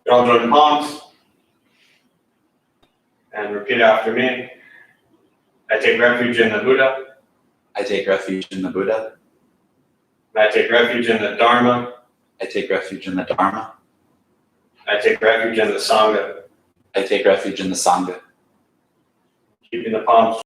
Y'all join the palms and repeat after me. I take refuge in the Buddha. I take refuge in the Buddha. I take refuge in the Dharma. I take refuge in the Dharma. I take refuge in the Sangha. I take refuge in the Sangha. Keeping the palms.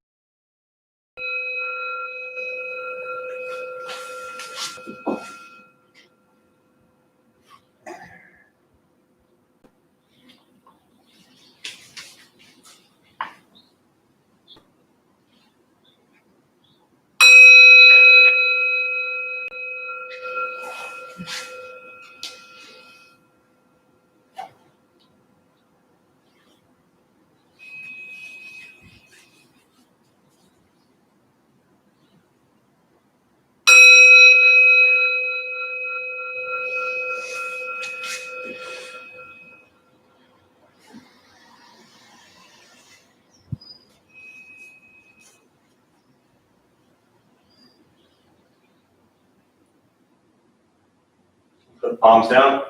Put the palms down.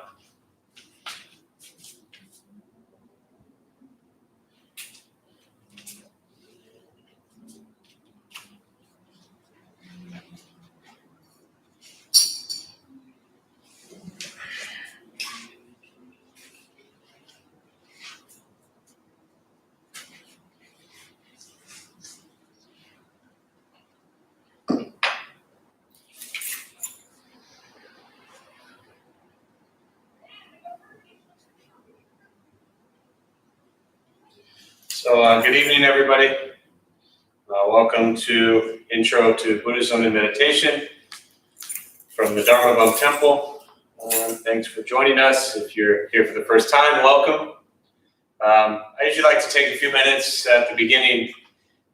So good evening, everybody. Welcome to Intro to Buddhism and Meditation from the Dharma Bum Temple. Thanks for joining us. If you're here for the first time, welcome. I usually like to take a few minutes at the beginning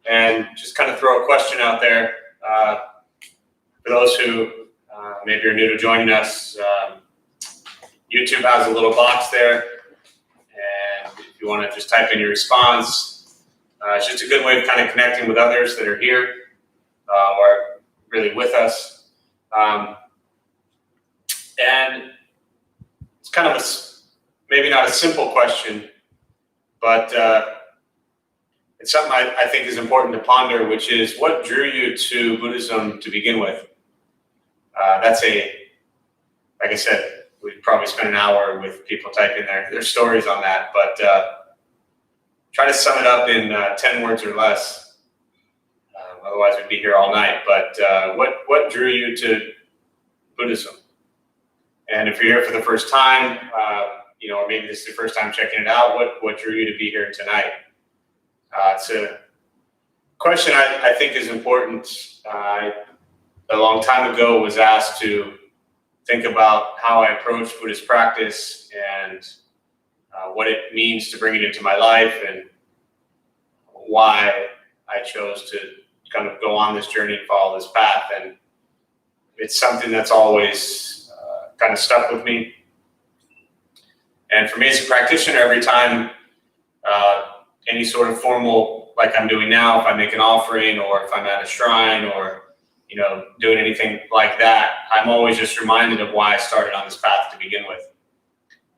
and just kind of throw a question out there. For those who maybe are new to joining us, YouTube has a little box there. And if you want to just type in your response, it's just a good way of kind of connecting with others that are here or really with us. And it's kind of maybe not a simple question, but it's something I think is important to ponder, which is what drew you to Buddhism to begin with? Like I said, we'd probably spend an hour with people typing their stories on that, but try to sum it up in 10 words or less. Otherwise, we'd be here all night. But what drew you to Buddhism? And if you're here for the first time, or maybe this is the first time checking it out, what drew you to be here tonight? It's a question I think is important. A long time ago was asked to think about how I approach Buddhist practice and what it means to bring it into my life and why I chose to kind of go on this journey and follow this path. And it's something that's always kind of stuck with me. And for me as a practitioner, every time any sort of formal, like I'm doing now, if I make an offering or if I'm at a shrine or doing anything like that, I'm always just reminded of why I started on this path to begin with.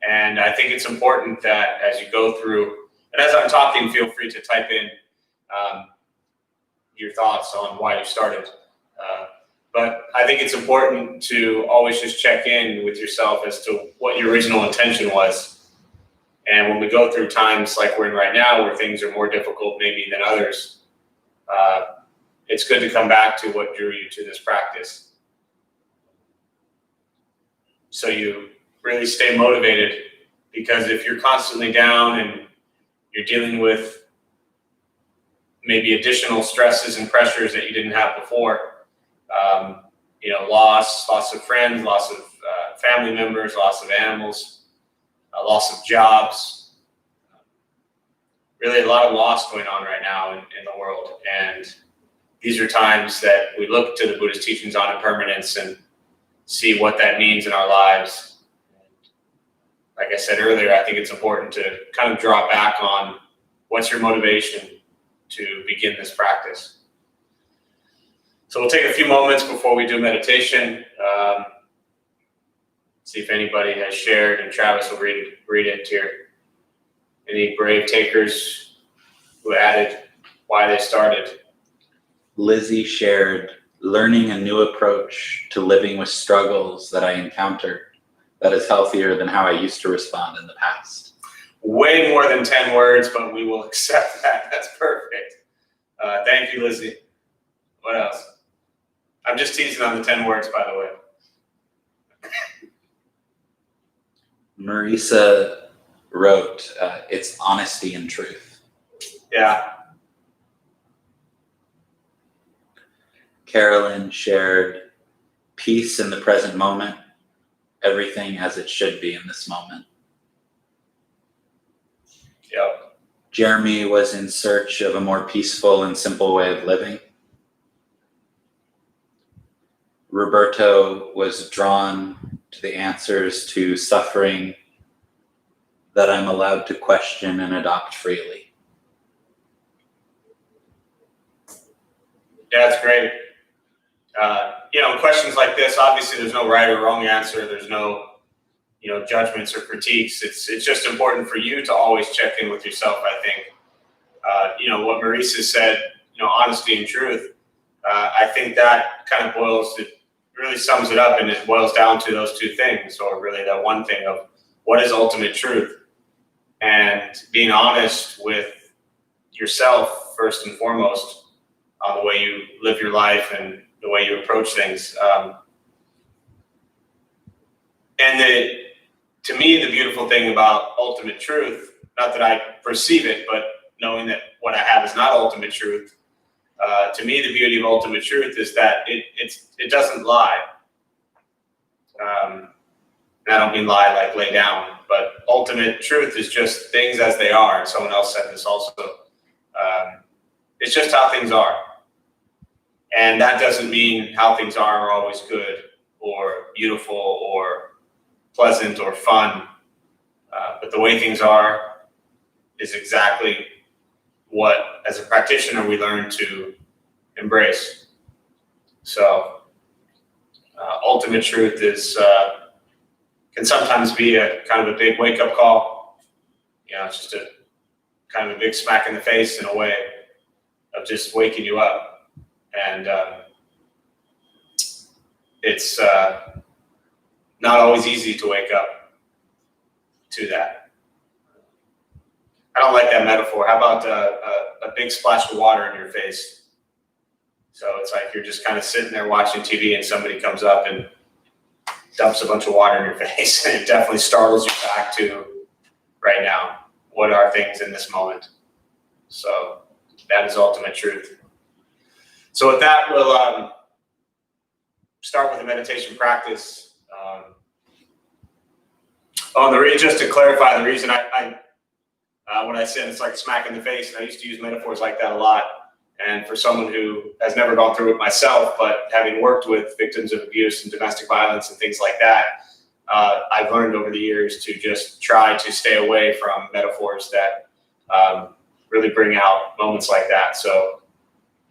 And I think it's important that as you go through, and as I'm talking, feel free to type in your thoughts on why you started. But I think it's important to always just check in with yourself as to what your original intention was. And when we go through times like we're in right now, where things are more difficult maybe than others, it's good to come back to what drew you to this practice. So you really stay motivated, because if you're constantly down and you're dealing with maybe additional stresses and pressures that you didn't have before, loss of friends, loss of family members, loss of animals, loss of jobs, really a lot of loss going on right now in the world. And these are times that we look to the Buddhist teachings on impermanence and see what that means in our lives. Like I said earlier, I think it's important to kind of draw back on what's your motivation to begin this practice. So we'll take a few moments before we do meditation. See if anybody has shared, and Travis will read it here. Any brave takers who added why they started? Lizzie shared, learning a new approach to living with struggles that I encountered that is healthier than how I used to respond in the past. Way more than 10 words, but we will accept that. That's perfect. Thank you, Lizzie. What else? I'm just teasing on the 10 words, by the way. Marisa wrote, it's honesty and truth. Yeah. Carolyn shared, peace in the present moment, everything as it should be in this moment. Yep. Jeremy was in search of a more peaceful and simple way of living. Roberto was drawn to the answers to suffering that I'm allowed to question and adopt freely. Yeah, that's great. Questions like this, obviously there's no right or wrong answer. There's no, judgments or critiques. It's just important for you to always check in with yourself, I think. What Marisa said, honesty and truth, I think that kind of really sums it up, and it boils down to those two things, or really that one thing of what is ultimate truth, and being honest with yourself first and foremost on the way you live your life and the way you approach things. To me, the beautiful thing about ultimate truth, not that I perceive it, but knowing that what I have is not ultimate truth, to me, the beauty of ultimate truth is that it doesn't lie. And I don't mean lie like lay down, but ultimate truth is just things as they are. And someone else said this also. It's just how things are. And that doesn't mean how things are always good or beautiful or pleasant or fun. But the way things are is exactly what, as a practitioner, we learn to embrace. So ultimate truth can sometimes be a kind of a big wake-up call. It's just a kind of a big smack in the face in a way of just waking you up. And it's not always easy to wake up to that. I don't like that metaphor. How about a big splash of water in your face? So it's like you're just kind of sitting there watching TV and somebody comes up and dumps a bunch of water in your face, and it definitely startles you back to right now. What are things in this moment? So that is ultimate truth. So with that, we'll start with a meditation practice. Just to clarify, the reason when I said it's like a smack in the face, and I used to use metaphors like that a lot. And for someone who has never gone through it myself, but having worked with victims of abuse and domestic violence and things like that, I've learned over the years to just try to stay away from metaphors that really bring out moments like that. So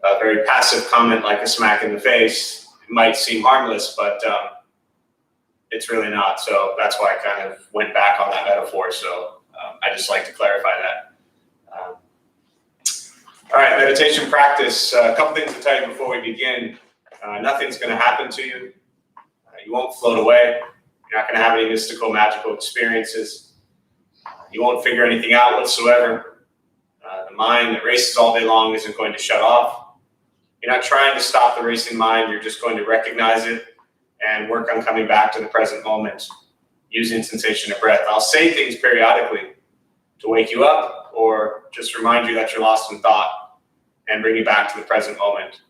a very passive comment like a smack in the face might seem harmless, but it's really not. So that's why I kind of went back on that metaphor. So I just like to clarify that. All right, meditation practice. A couple things to tell you before we begin. Nothing's going to happen to you. You won't float away. You're not going to have any mystical, magical experiences. You won't figure anything out whatsoever. The mind that races all day long isn't going to shut off. You're not trying to stop the racing mind. You're just going to recognize it and work on coming back to the present moment using sensation of breath. I'll say things periodically to wake you up or just remind you that you're lost in thought and bring you back to the present moment.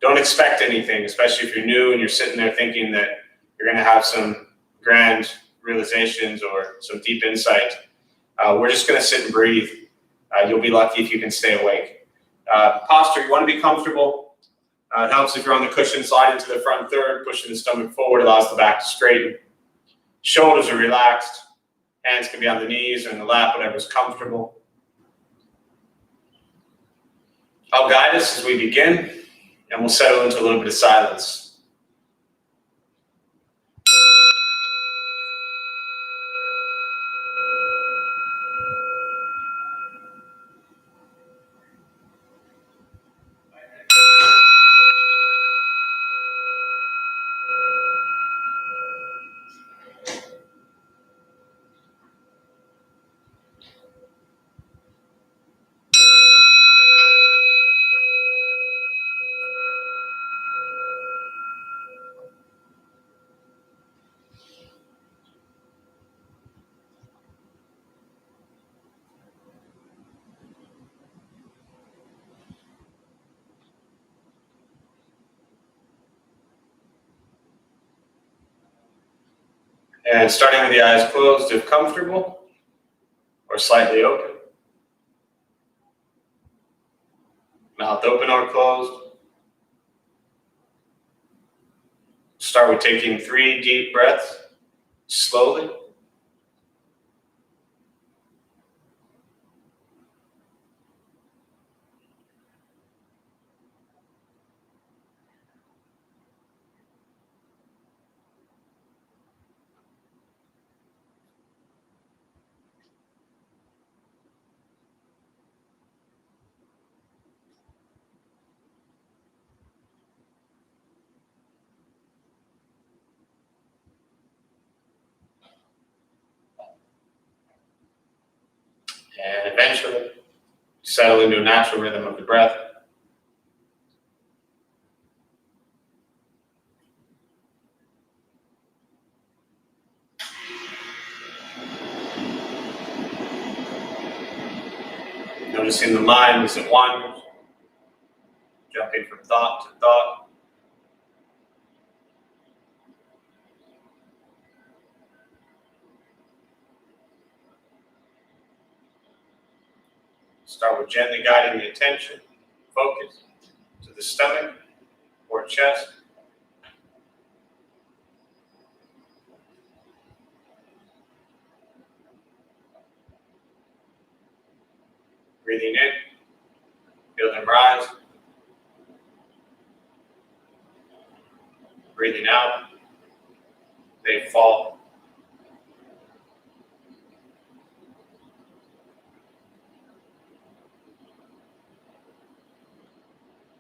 Don't expect anything, especially if you're new and you're sitting there thinking that you're going to have some grand realizations or some deep insight. We're just going to sit and breathe. You'll be lucky if you can stay awake. Posture, you want to be comfortable. It helps if you're on the cushion, slide into the front third, pushing the stomach forward, allows the back to straighten. Shoulders are relaxed. Hands can be on the knees or in the lap, whatever's comfortable. I'll guide us as we begin, and we'll settle into a little bit of silence. And starting with the eyes closed if comfortable, or slightly open. Mouth open or closed. Start with taking 3 deep breaths, slowly. And eventually, settle into a natural rhythm of the breath. Noticing the mind as it wanders, jumping from thought to thought. Start with gently guiding the attention, focus, to the stomach or chest. Breathing in, feel them rise. Breathing out, they fall.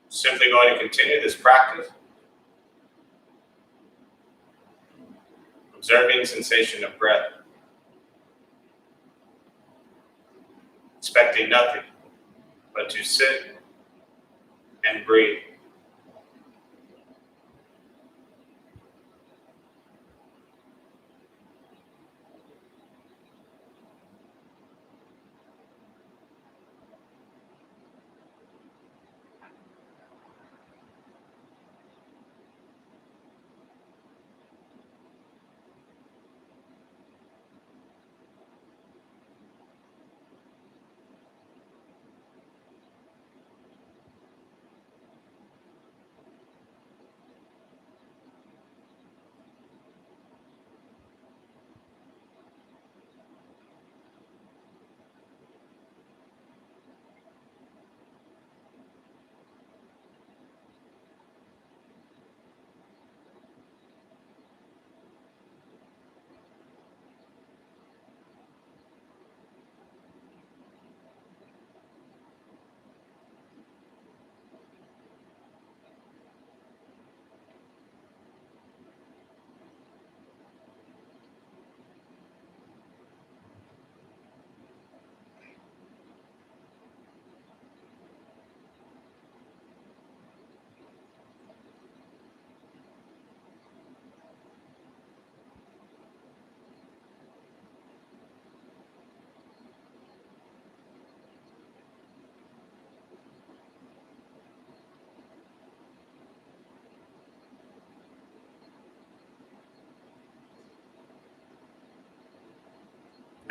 Simply going to continue this practice, observing sensation of breath, expecting nothing but to sit and breathe.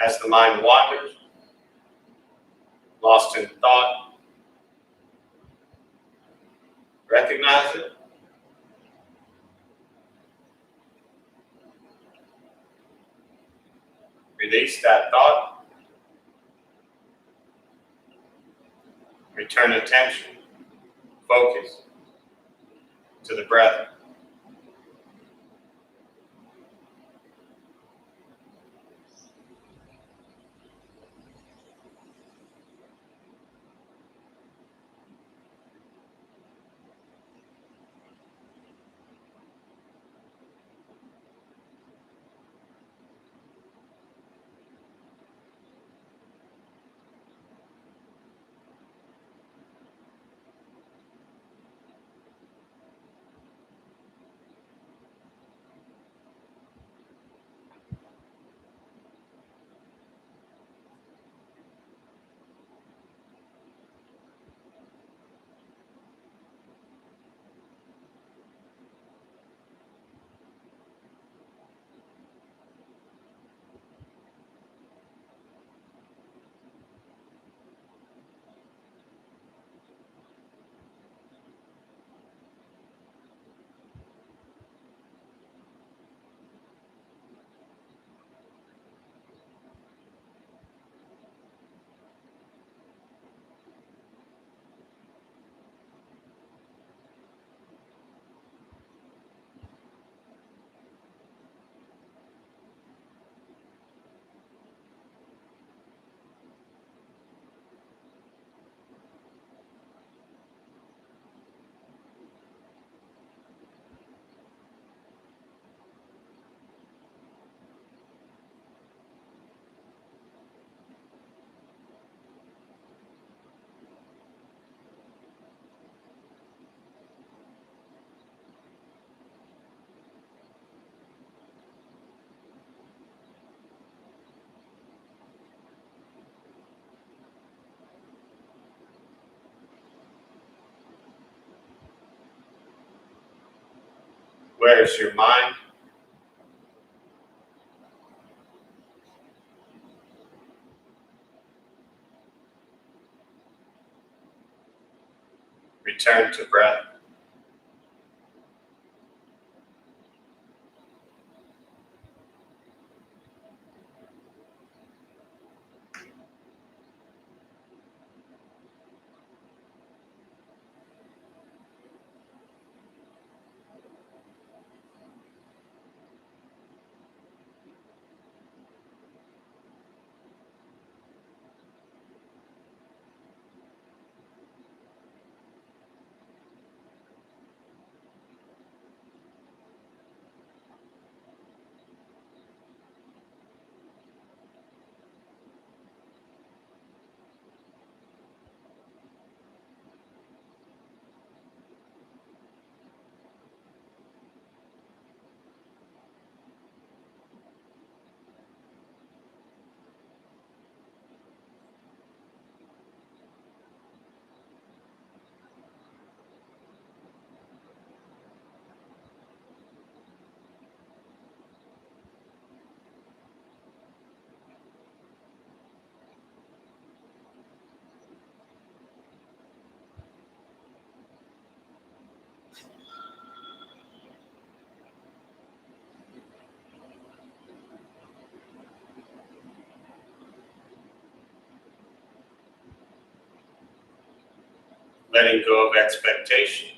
As the mind wanders, lost in thought, recognize it. Release that thought. Return attention, focus to the breath. Where's your mind? Return to breath. Letting go of expectation.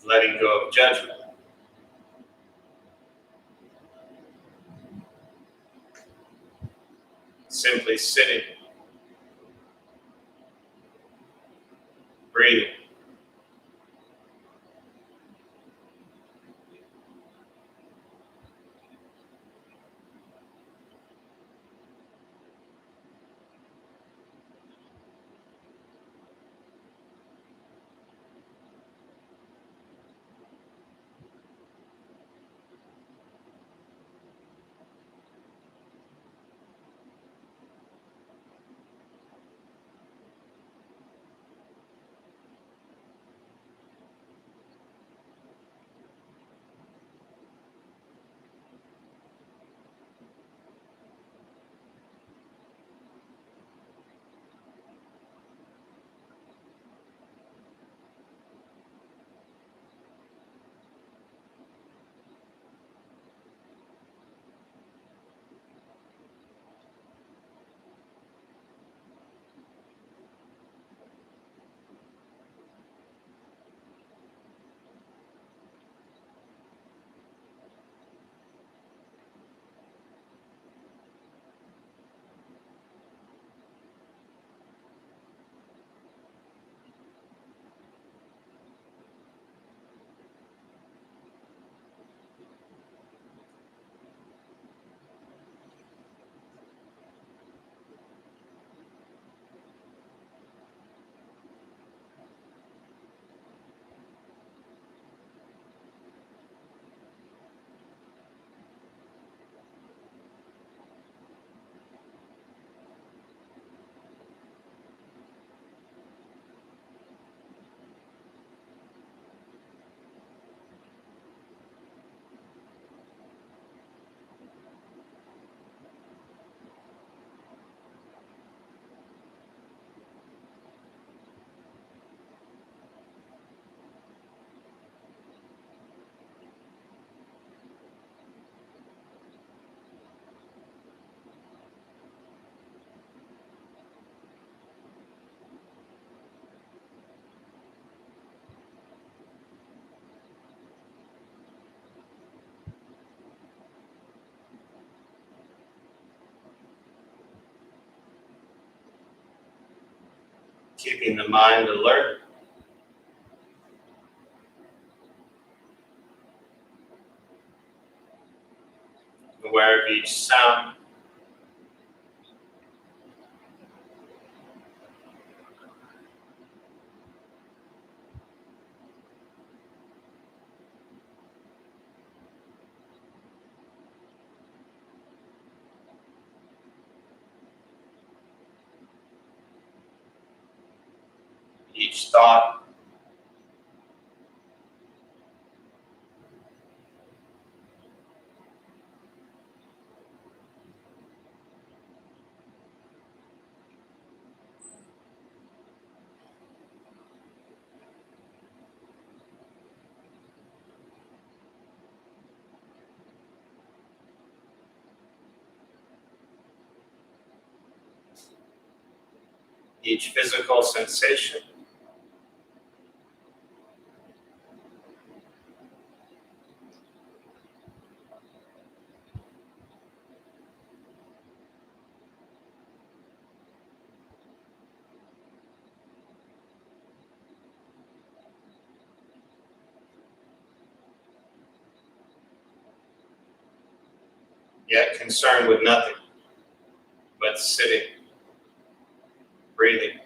Letting go of judgment. Simply sitting, breathing. Keeping the mind alert. Aware of each sound. thought. Each physical sensation yet concerned with nothing but sitting, breathing.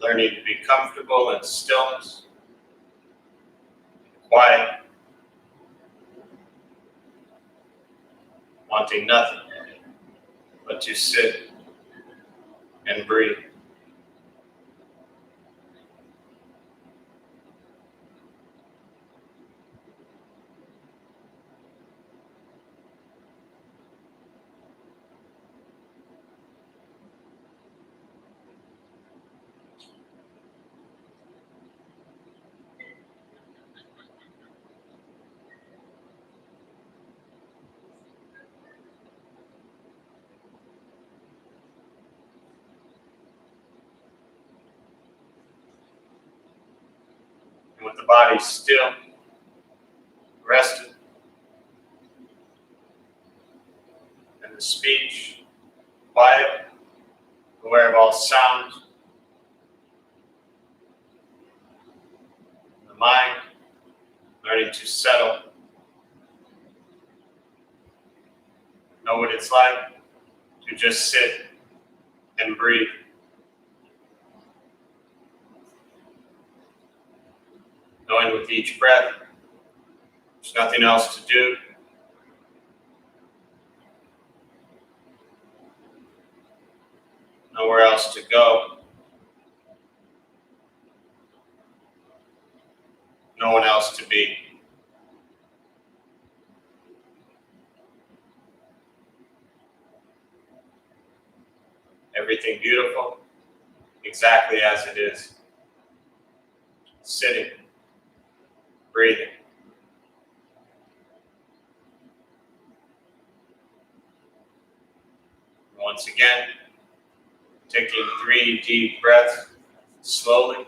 learning to be comfortable in stillness, quiet, wanting nothing but to sit and breathe. And with the body still, rested, and the speech quiet, aware of all sounds, the mind learning to settle, know what it's like to just sit and breathe. Knowing with each breath, there's nothing else to do. Nowhere else to go. No one else to be. Everything beautiful, exactly as it is. Sitting, breathing. Once again, taking 3 deep breaths, slowly.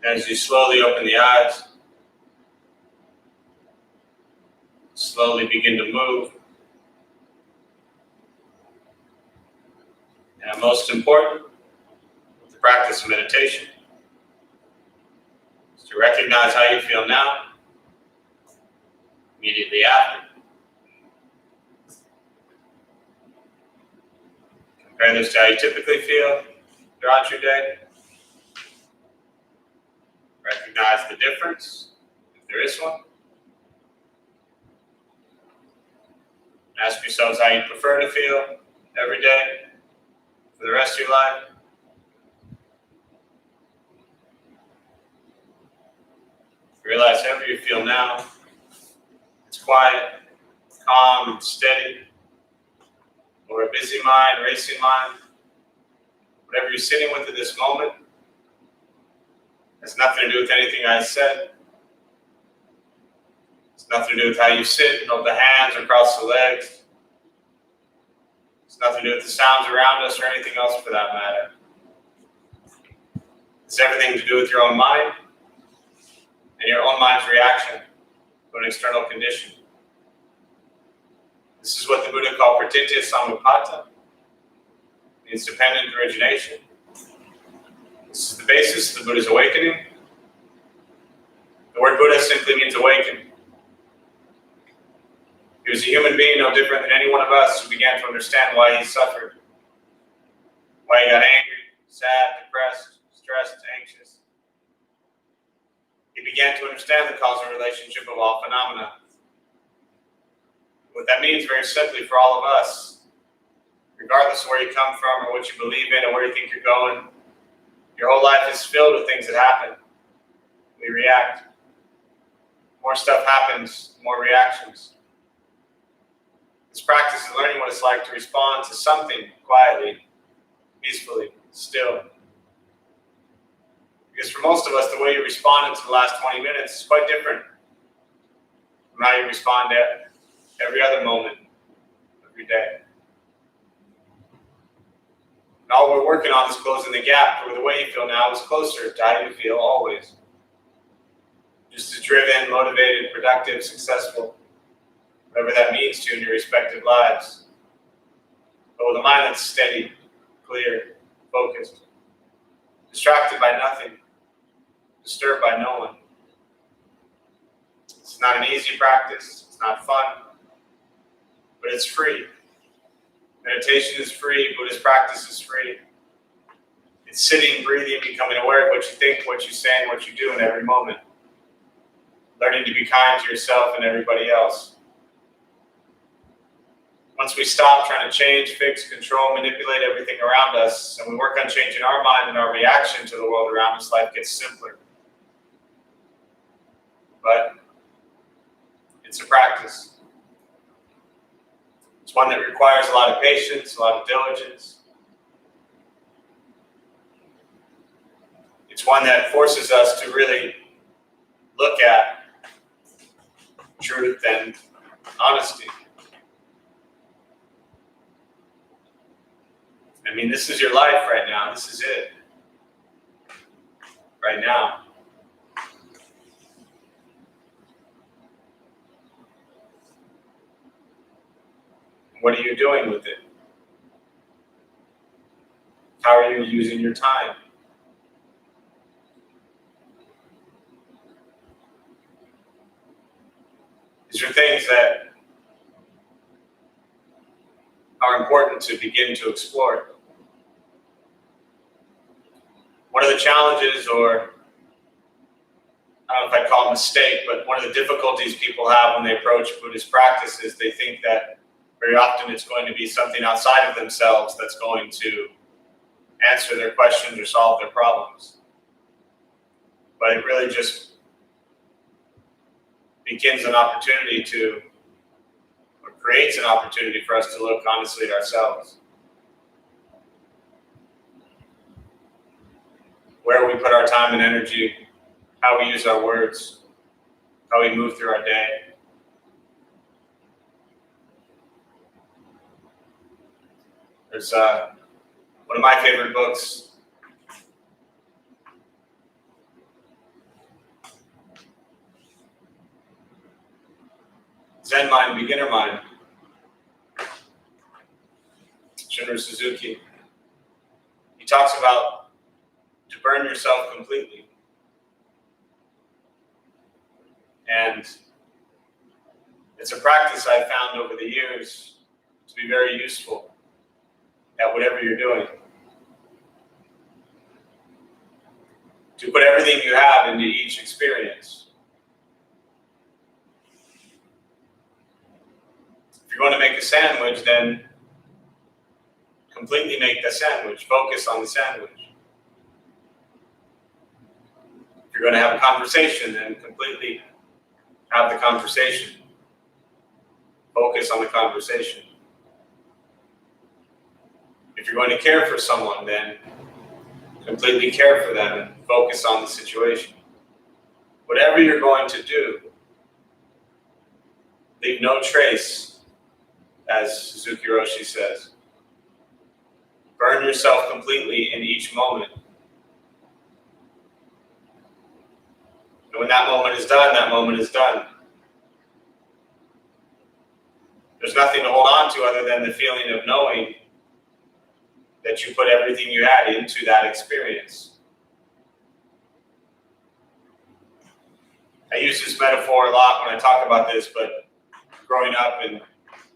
As you slowly open the eyes, slowly begin to move. And most important, with the practice of meditation, is to recognize how you feel now, immediately after. Compare this to how you typically feel throughout your day. Recognize the difference, if there is one. Ask yourselves how you prefer to feel every day for the rest of your life. Realize however you feel now, it's quiet, calm, and steady, or a busy mind, racing mind. Whatever you're sitting with at this moment has nothing to do with anything I said. It's nothing to do with how you sit and hold the hands or cross the legs. It's nothing to do with the sounds around us or anything else for that matter. It's everything to do with your own mind and your own mind's reaction to an external condition. This is what the Buddha called pratitya samuppada. It means dependent origination. This is the basis of the Buddha's awakening. The word Buddha simply means awaken. He was a human being no different than any one of us who began to understand why he suffered, why he got angry, sad, depressed, stressed, anxious. He began to understand the causal relationship of all phenomena. What that means very simply for all of us, regardless of where you come from or what you believe in or where you think you're going, your whole life is filled with things that happen. We react. More stuff happens, more reactions. This practice is learning what it's like to respond to something quietly, peacefully, still. Because for most of us, the way you responded to the last 20 minutes is quite different from how you respond to every other moment, every day. And all we're working on is closing the gap where the way you feel now is closer to how you feel always. Just as driven, motivated, productive, successful, whatever that means to you in your respective lives. But with a mind that's steady, clear, focused, distracted by nothing, disturbed by no one. It's not an easy practice, it's not fun, but it's free. Meditation is free, Buddhist practice is free. It's sitting, breathing, becoming aware of what you think, what you say, and what you do in every moment. Learning to be kind to yourself and everybody else. Once we stop trying to change, fix, control, manipulate everything around us, and we work on changing our mind and our reaction to the world around us, life gets simpler. But it's a practice. It's one that requires a lot of patience, a lot of diligence. It's one that forces us to really look at truth and honesty. I mean, this is your life right now. This is it. Right now. What are you doing with it? How are you using your time? These are things that are important to begin to explore. One of the challenges, or I don't know if I'd call it a mistake, but one of the difficulties people have when they approach Buddhist practice is they think that very often it's going to be something outside of themselves that's going to answer their questions or solve their problems. But it really just begins an opportunity to, or creates an opportunity for us to look honestly at ourselves. Where we put our time and energy, how we use our words, how we move through our day. There's one of my favorite books. Zen Mind, Beginner Mind. Shunryu Suzuki. He talks about to burn yourself completely. And it's a practice I've found over the years to be very useful at whatever you're doing. To put everything you have into each experience. If you're going to make a sandwich, then completely make the sandwich. Focus on the sandwich. If you're going to have a conversation, then completely have the conversation. Focus on the conversation. If you're going to care for someone, then completely care for them and focus on the situation. Whatever you're going to do, leave no trace, as Suzuki Roshi says. Burn yourself completely in each moment. And when that moment is done, that moment is done. There's nothing to hold on to other than the feeling of knowing that you put everything you had into that experience. I use this metaphor a lot when I talk about this, but growing up and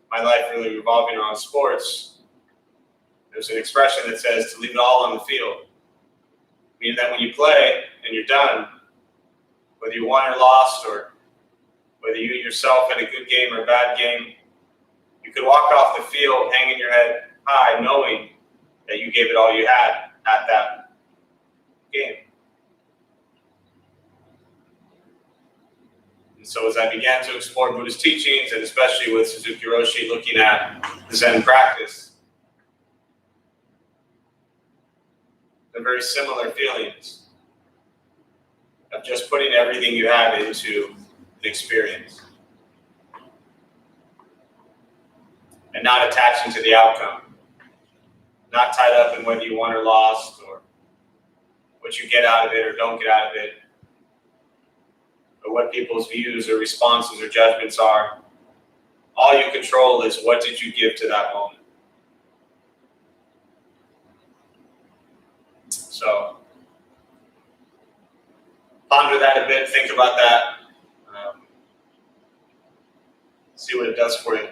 my life really revolving around sports, there's an expression that says to leave it all on the field. Meaning that when you play and you're done, whether you won or lost, or whether you yourself had a good game or a bad game, you could walk off the field hanging your head high, knowing that you gave it all you had at that game. And so as I began to explore Buddhist teachings, and especially with Suzuki Roshi looking at the Zen practice, the very similar feelings of just putting everything you have into an experience and not attaching to the outcome, not tied up in whether you won or lost, or what you get out of it or don't get out of it, or what people's views or responses or judgments are. All you control is what did you give to that moment. So ponder that a bit, think about that, see what it does for you.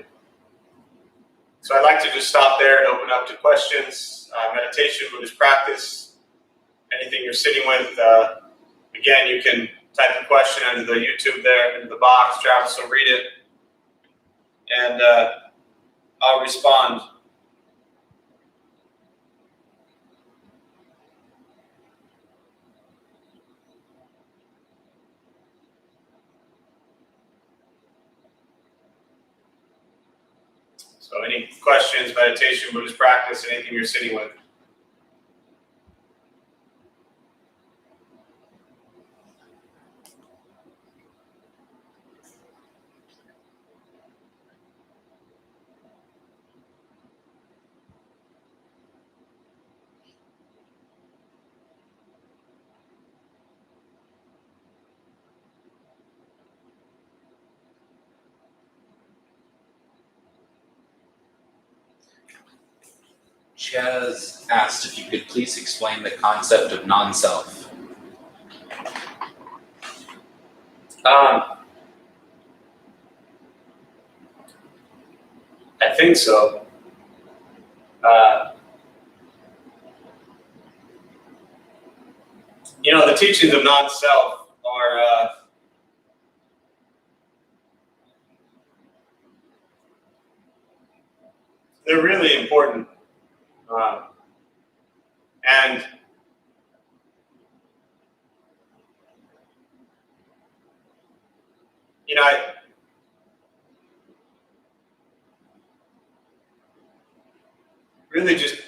So I'd like to just stop there and open up to questions, meditation, Buddhist practice, anything you're sitting with. Again, you can type a question under the YouTube there, into the box. Travis will read it, and I'll respond. So any questions, meditation, Buddhist practice, anything you're sitting with? Chaz asked if you could please explain the concept of non-self. I think so. The teachings of non-self are they're really important. And I really just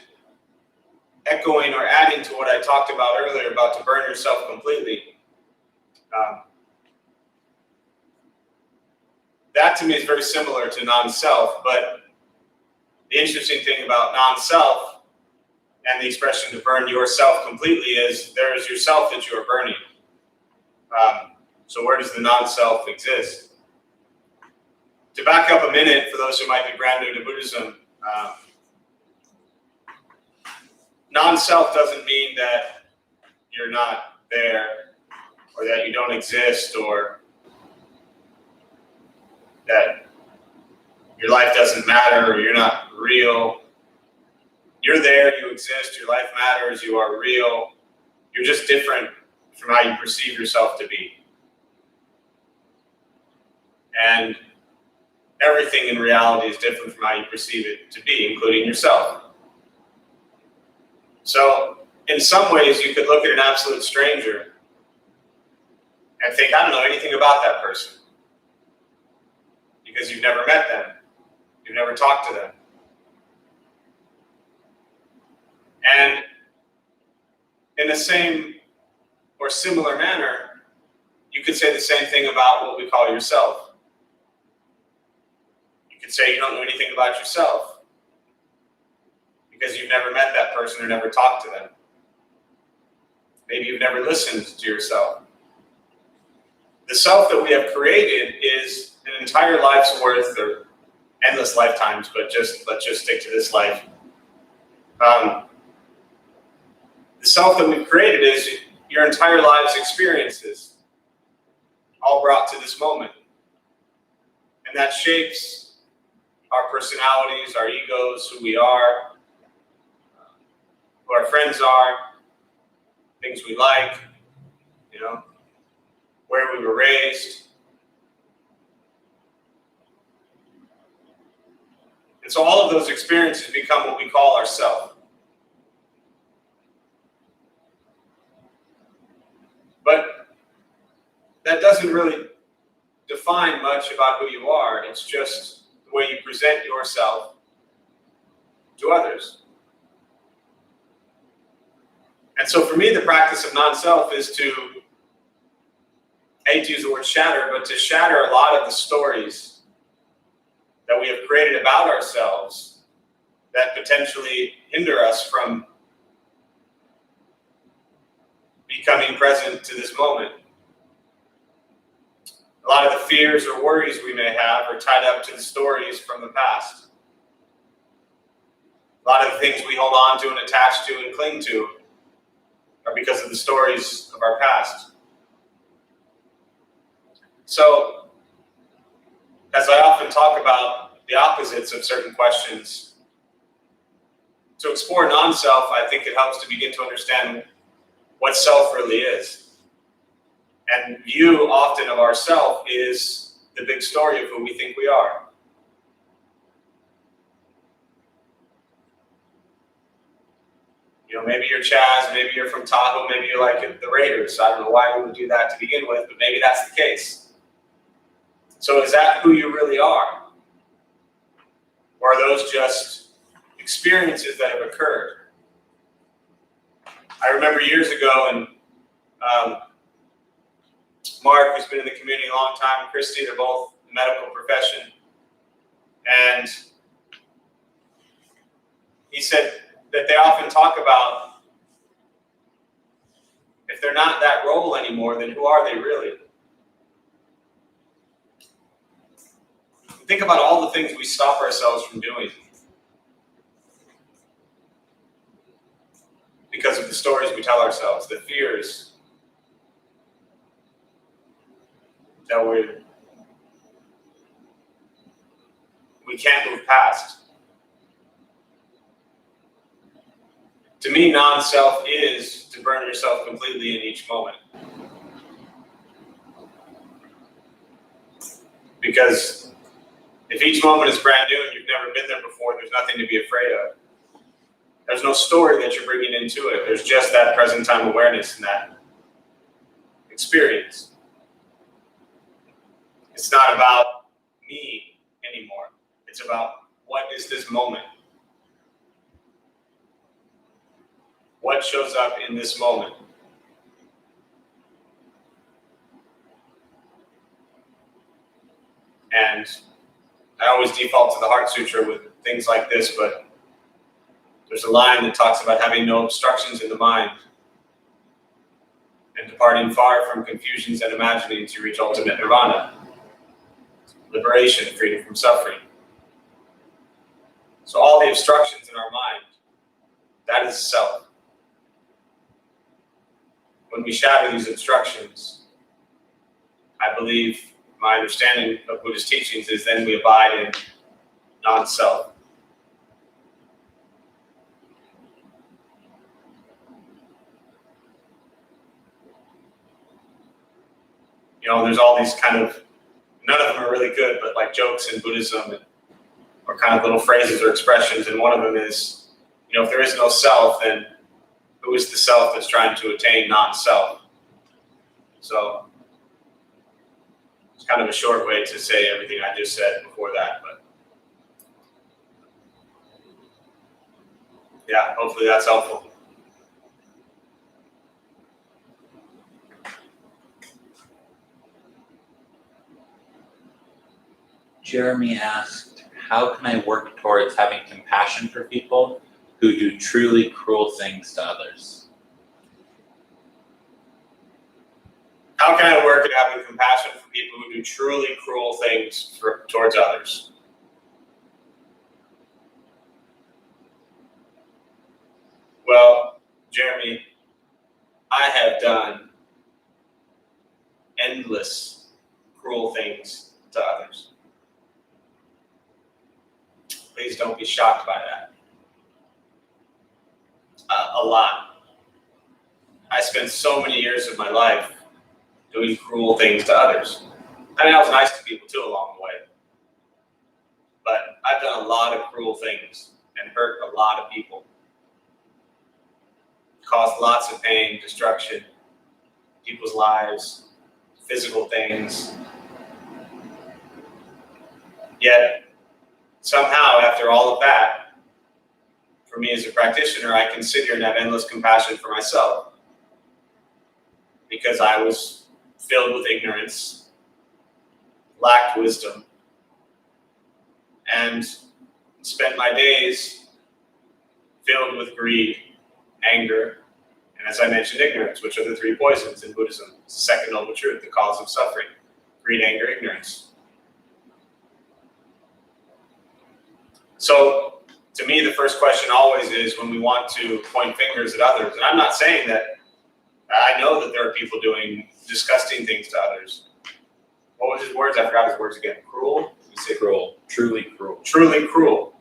echoing or adding to what I talked about earlier about to burn yourself completely. That to me is very similar to non-self, but the interesting thing about non-self and the expression to burn yourself completely is there is yourself that you are burning. So where does the non-self exist? To back up a minute, for those who might be brand new to Buddhism, non-self doesn't mean that you're not there, or that you don't exist, or that your life doesn't matter, or you're not real. You're there, you exist, your life matters, you are real. You're just different from how you perceive yourself to be. And everything in reality is different from how you perceive it to be, including yourself. So, in some ways, you could look at an absolute stranger and think, I don't know anything about that person. Because you've never met them. You've never talked to them. And in the same or similar manner, you could say the same thing about what we call yourself. You could say you don't know anything about yourself because you've never met that person or never talked to them. Maybe you've never listened to yourself. The self that we have created is an entire life's worth, or endless lifetimes, but let's just stick to this life. The self that we've created is your entire life's experiences. all brought to this moment. And that shapes our personalities, our egos, who we are, who our friends are, things we like, where we were raised. And so all of those experiences become what we call ourself. But that doesn't really define much about who you are. It's just the way you present yourself to others. And so for me, the practice of non-self is to, I hate to use the word shatter, but to shatter a lot of the stories that we have created about ourselves that potentially hinder us from becoming present to this moment. A lot of the fears or worries we may have are tied up to the stories from the past. A lot of the things we hold on to and attach to and cling to are because of the stories of our past. So, as I often talk about the opposites of certain questions, to explore non-self, I think it helps to begin to understand what self really is. And view often of ourself is the big story of who we think we are. Maybe you're Chaz, maybe you're from Tahoe, maybe you're like the Raiders. I don't know why we would do that to begin with, but maybe that's the case. So is that who you really are? Or are those just experiences that have occurred? I remember years ago, and Mark, who's been in the community a long time, Christy, they're both in the medical profession. And he said that they often talk about, if they're not that role anymore, then who are they really? Think about all the things we stop ourselves from doing because of the stories we tell ourselves, the fears that we can't move past. To me, non-self is to burn yourself completely in each moment. Because if each moment is brand new and you've never been there before, there's nothing to be afraid of. There's no story that you're bringing into it. There's just that present time awareness and that experience. It's not about me anymore. It's about what is this moment? What shows up in this moment? And I always default to the Heart Sutra with things like this, but there's a line that talks about having no obstructions in the mind and departing far from confusions and imaginings to reach ultimate nirvana, liberation, freedom from suffering. So all the obstructions in our mind, that is self. When we shatter these obstructions, I believe my understanding of Buddhist teachings is then we abide in non-self. There's all these kind of, none of them are really good, but like jokes in Buddhism or kind of little phrases or expressions. And one of them is, if there is no self, then who is the self that's trying to attain non-self? So it's kind of a short way to say everything I just said before that, but yeah, hopefully that's helpful. Jeremy asked, how can I work towards having compassion for people who do truly cruel things to others? How can I work at having compassion for people who do truly cruel things towards others? Well, Jeremy, I have done endless cruel things to others. Please don't be shocked by that. A lot. I spent so many years of my life doing cruel things to others. I mean, I was nice to people too along the way. But I've done a lot of cruel things and hurt a lot of people. Caused lots of pain, destruction, people's lives, physical things. Yet, somehow, after all of that, for me as a practitioner, I can sit here and have endless compassion for myself. Because I was filled with ignorance, lacked wisdom, and spent my days filled with greed, anger, and as I mentioned, ignorance, which are the three poisons in Buddhism. It's the second noble truth, the cause of suffering. Greed, anger, ignorance. So, to me, the first question always is when we want to point fingers at others, and I'm not saying that I know that there are people doing disgusting things to others. What was his words? I forgot his words again. Cruel? You say Cruel. Truly cruel. Truly cruel.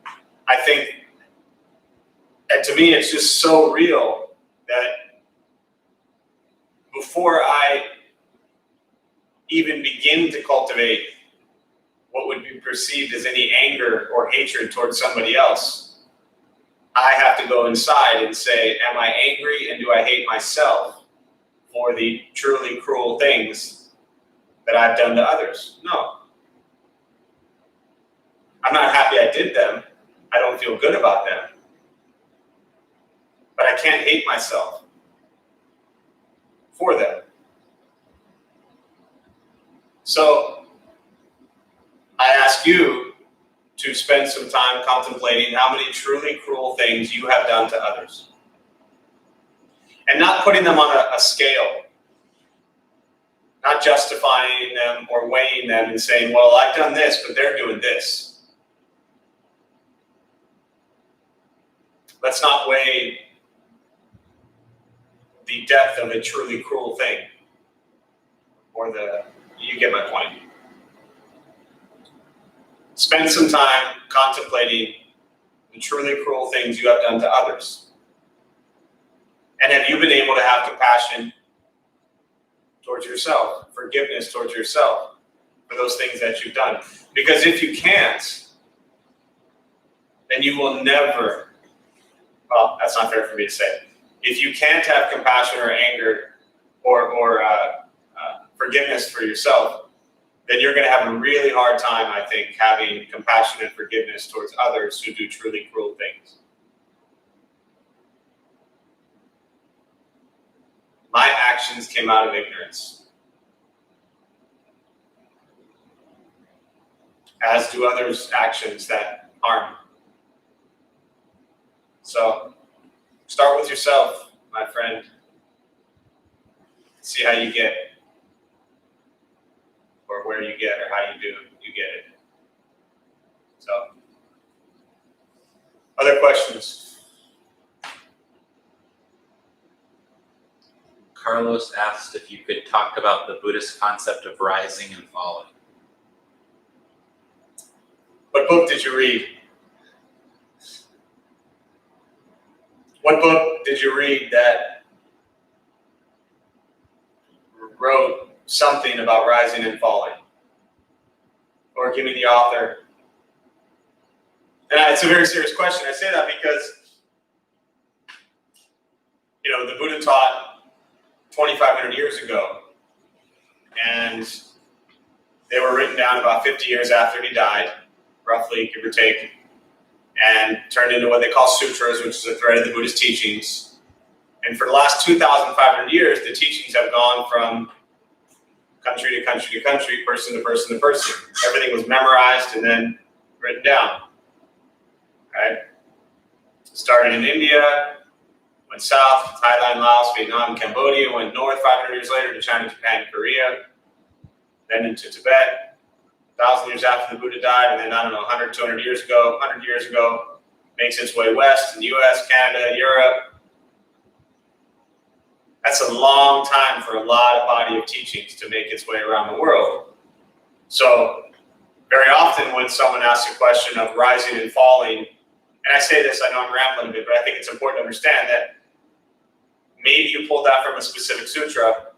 I think, and to me, it's just so real that before I even begin to cultivate what would be perceived as any anger or hatred towards somebody else, I have to go inside and say, am I angry and do I hate myself for the truly cruel things that I've done to others? No. I'm not happy I did them. I don't feel good about them. But I can't hate myself for them. So I ask you to spend some time contemplating how many truly cruel things you have done to others. And not putting them on a scale. Not justifying them or weighing them and saying, well, I've done this, but they're doing this. Let's not weigh the depth of a truly cruel thing. You get my point. Spend some time contemplating the truly cruel things you have done to others. And have you been able to have compassion towards yourself, forgiveness towards yourself for those things that you've done? Because if you can't, then you will never, well, that's not fair for me to say. If you can't have compassion or anger or forgiveness for yourself, then you're going to have a really hard time, I think, having compassion and forgiveness towards others who do truly cruel things. My actions came out of ignorance, as do others' actions that harm. So, start with yourself, my friend. See how you get, or where you get, or how you do, you get it. So, other questions? Carlos asked if you could talk about the Buddhist concept of rising and falling. What book did you read? What book did you read that wrote something about rising and falling? Or give me the author. And it's a very serious question. I say that because, the Buddha taught 2,500 years ago. And they were written down about 50 years after he died, roughly, give or take, and turned into what they call sutras, which is a thread of the Buddhist teachings. And for the last 2,500 years, the teachings have gone from country to country to country, person to person to person. Everything was memorized and then written down. Right? Started in India, went south, Thailand, Laos, Vietnam, Cambodia, went north 500 years later to China, Japan, Korea, then into Tibet. 1,000 years after the Buddha died, and then, 100, 200 years ago, 100 years ago, makes its way west in the US, Canada, Europe. That's a long time for a lot of body of teachings to make its way around the world. So very often when someone asks a question of rising and falling, and I say this, I know I'm rambling a bit, but I think it's important to understand that maybe you pulled that from a specific sutra,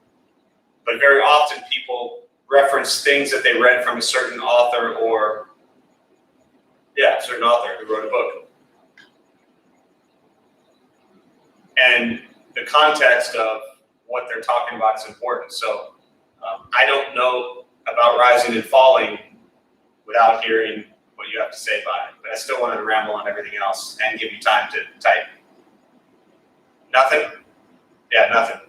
but very often people reference things that they read from a certain author or, certain author who wrote a book. And the context of what they're talking about is important. So I don't know about rising and falling without hearing what you have to say about it, but I still wanted to ramble on everything else and give you time to type. Nothing? Yeah, nothing.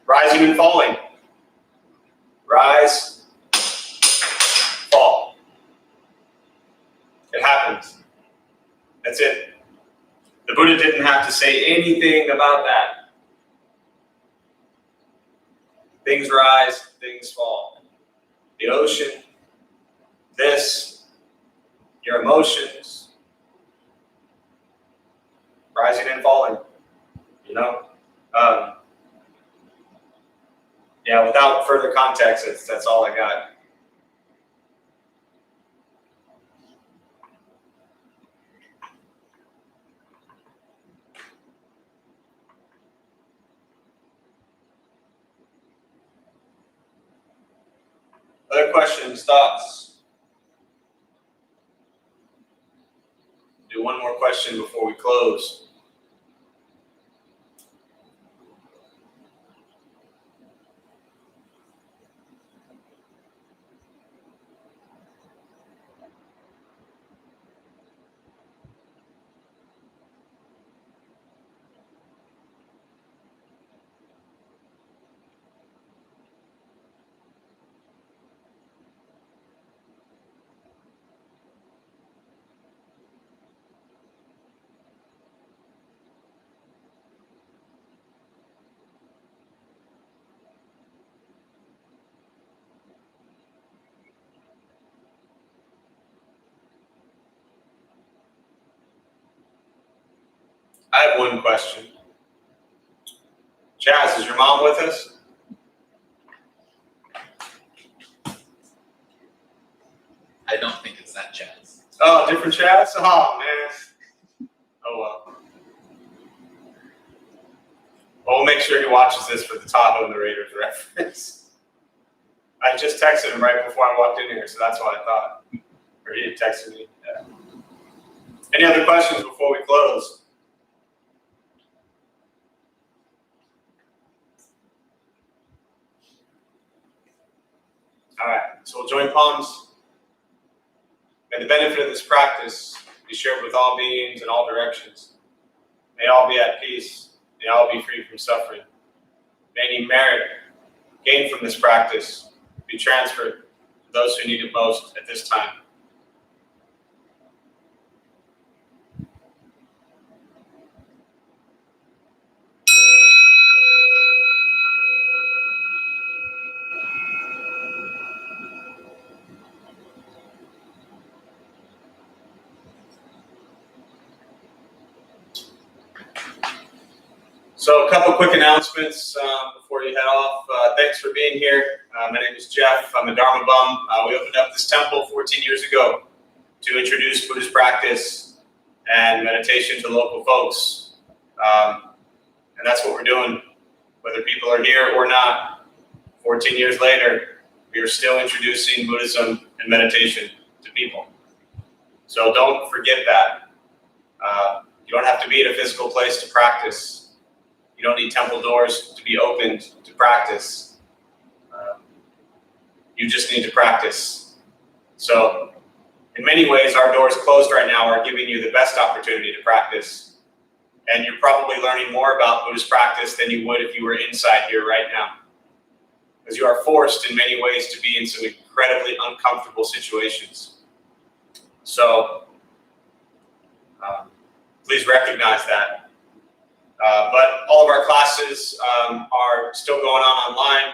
Rising and falling. Rise, fall. It happens. That's it. The Buddha didn't have to say anything about that. Things rise, things fall. The ocean, this, your emotions, rising and falling, you know? Without further context, that's all I got. Other questions, thoughts? Do one more question before we close. I have one question. Chaz, is your mom with us? I don't think it's that Chaz. Oh, different Chaz? Oh, man. Oh, well. Well, we'll make sure he watches this for the Tahoe and the Raiders reference. I just texted him right before I walked in here, so that's what I thought. Or he had texted me. Yeah. Any other questions before we close? All right, so we'll join palms. May the benefit of this practice be shared with all beings in all directions. May all be at peace. May all be free from suffering. May any merit gained from this practice be transferred to those who need it most at this time. So a couple quick announcements before you head off. Thanks for being here. My name is Jeff. I'm a Dharma bum. We opened up this temple 14 years ago to introduce Buddhist practice and meditation to local folks. And that's what we're doing, whether people are here or not. 14 years later, we are still introducing Buddhism and meditation to people. So don't forget that. You don't have to be at a physical place to practice. You don't need temple doors to be opened to practice. You just need to practice. So in many ways, our doors closed right now are giving you the best opportunity to practice. And you're probably learning more about Buddhist practice than you would if you were inside here right now. Because you are forced in many ways to be in some incredibly uncomfortable situations. So please recognize that. But all of our classes are still going on online.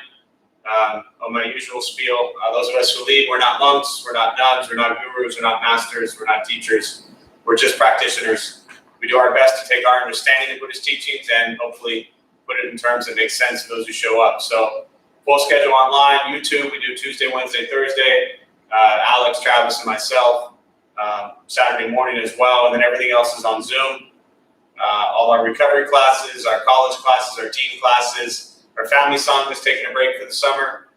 On my usual spiel, those of us who lead, we're not monks, we're not nuns, we're not gurus, we're not masters, we're not teachers. We're just practitioners. We do our best to take our understanding of Buddhist teachings and hopefully put it in terms that make sense to those who show up. So Full schedule online, YouTube, we do Tuesday, Wednesday, Thursday, Alex, Travis, and myself, Saturday morning as well, and then everything else is on Zoom. All our recovery classes, our college classes, our teen classes, our family song is taking a break for the summer.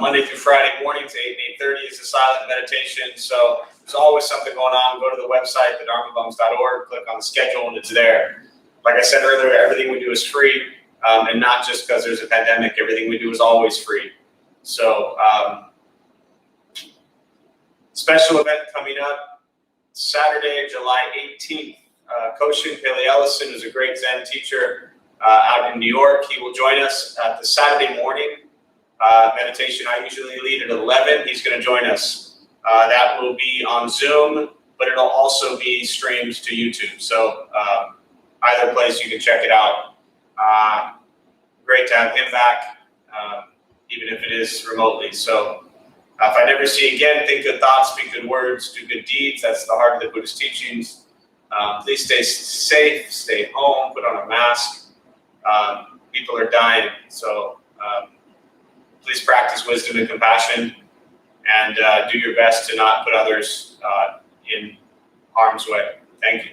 Monday through Friday mornings, 8 and 8:30 is a silent meditation. So there's always something going on. Go to the website, thedharmabums.org, click on the schedule, and it's there. Like I said earlier, everything we do is free, and not just because there's a pandemic. Everything we do is always free. So special event coming up Saturday, July 18th. Koshin Pele Ellison, who's a great Zen teacher out in New York, he will join us at the Saturday morning meditation. I usually lead at 11. He's going to join us. That will be on Zoom, but it'll also be streamed to YouTube. So either place you can check it out. Great to have him back, even if it is remotely. So if I never see you again, think good thoughts, speak good words, do good deeds. That's the heart of the Buddhist teachings. Please stay safe, stay home, put on a mask. People are dying, so please practice wisdom and compassion, and do your best to not put others in harm's way. Thank you.